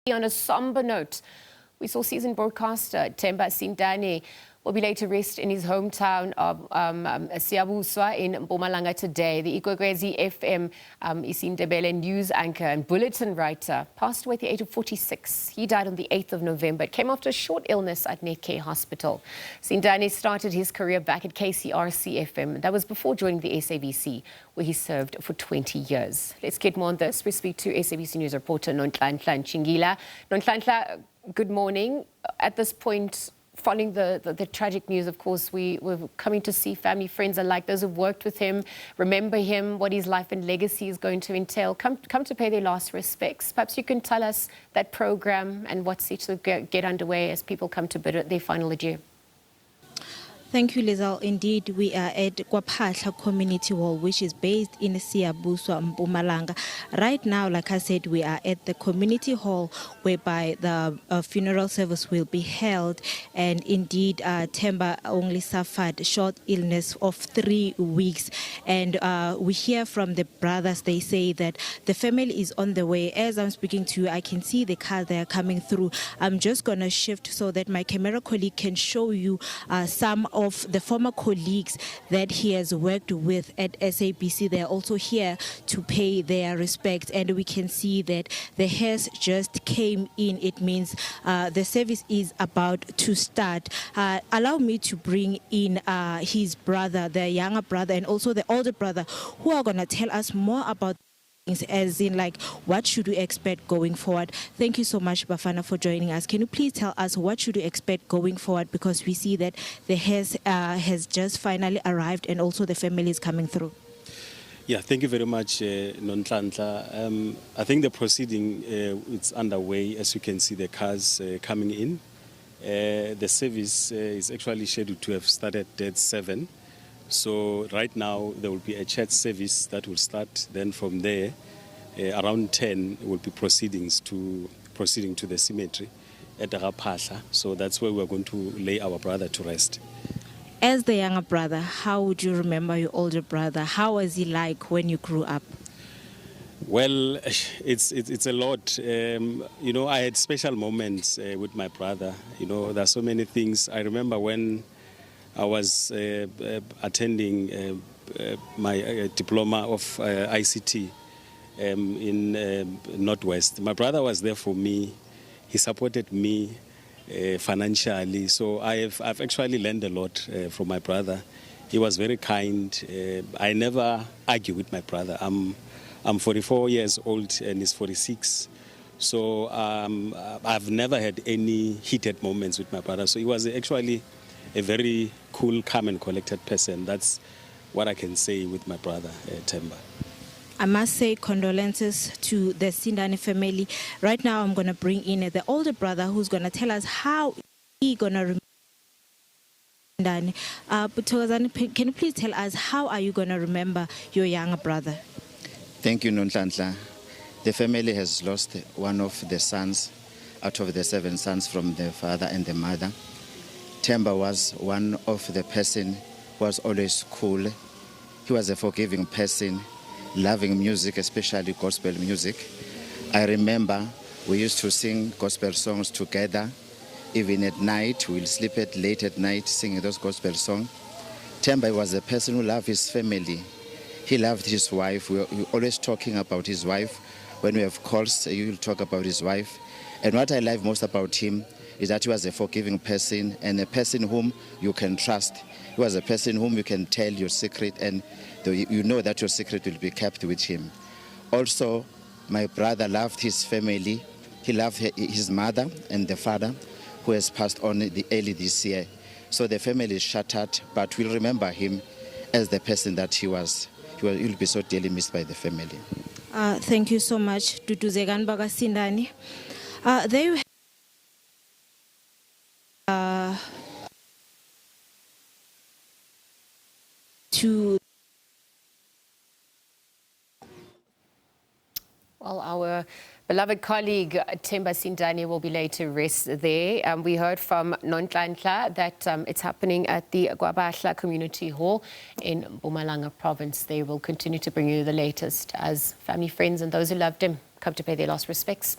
On a somber note, we saw seasoned broadcaster Themba Sindane will be laid to rest in his hometown of Siyabuswa in Mpumalanga today. The Ikwekwezi FM isiNdebele news anchor and bulletin writer passed away at the age of 46. He died on the 8th of November. It came after a short illness at Netcare hospital. Sindane started his career back at KCRC FM. That was before joining the SABC, where he served for 20 years. Let's get more on this. We speak to SABC News reporter Nonhlanhla Ntshingila. Nonhlanhla, good morning. At this point, following the tragic news, of course, we're coming to see family, friends alike, those who've worked with him, remember him, what his life and legacy is going to entail, come to pay their last respects. Perhaps you can tell us that program and what's set to get underway as people come to bid their final adieu. Thank you, Lizelle. Indeed, we are at Ikwekwezi Community Hall, which is based in Siyabuswa, Mpumalanga. Right now, like I said, we are at the community hall whereby the funeral service will be held. And indeed, Themba only suffered a short illness of 3 weeks. And we hear from the brothers, they say that the family is on the way. As I'm speaking to you, I can see the cars that are coming through. I'm just going to shift so that my camera colleague can show you some of the former colleagues that he has worked with at SABC. They're also here to pay their respects, and we can see that the hearse just came in. It means the service is about to start. Allow me to bring in his brother, the younger brother, and also the older brother, who are going to tell us more about as in like what should we expect going forward. Thank you so much, Bafana, for joining us. Can you please tell us what should we expect going forward, because we see that the hearse has just finally arrived and also the family is coming through. Yeah, thank you very much, Nonhlanhla. I think the proceeding it's underway. As you can see, the cars coming in. The service is actually scheduled to have started at 7. So right now there will be a church service that will start. Then from there, around 10 will be proceeding to the cemetery at Rapahla. So that's where we're going to lay our brother to rest. As the younger brother, how would you remember your older brother? How was he like when you grew up? Well, it's a lot. You know, I had special moments with my brother. You know, there are so many things. I remember when I was attending my diploma of ICT in Northwest. My brother was there for me. He supported me financially. So I've actually learned a lot from my brother. He was very kind. I never argue with my brother. I'm 44 years old and he's 46. So I've never had any heated moments with my brother. So he was actually a very cool, calm and collected person. That's what I can say with my brother, Themba. I must say condolences to the Sindane family. Right now I'm going to bring in the older brother who's going to tell us how he's going to remember Sindane. Can you please tell us how are you going to remember your younger brother? Thank you, Nonhlanhla. The family has lost one of the sons out of the 7 sons from the father and the mother. Themba was one of the person who was always cool. He was a forgiving person, loving music, especially gospel music. I remember we used to sing gospel songs together. Even at night, we'll sleep late at night singing those gospel songs. Themba was a person who loved his family. He loved his wife. We were always talking about his wife. When we have calls, he will talk about his wife. And what I love most about him is that he was a forgiving person and a person whom you can trust. He was a person whom you can tell your secret and you know that your secret will be kept with him. Also, my brother loved his family. He loved his mother and the father who has passed on early this year. So the family is shattered, but we'll remember him as the person that he was. He will be so dearly missed by the family. Thank you so much, Nonhlanhla Sindane. There you Well, our beloved colleague Themba Sindane will be laid to rest there. We heard from Nonhlanhla that it's happening at the Ikwekwezi Community Hall in Mpumalanga province. They will continue to bring you the latest as family, friends and those who loved him come to pay their last respects.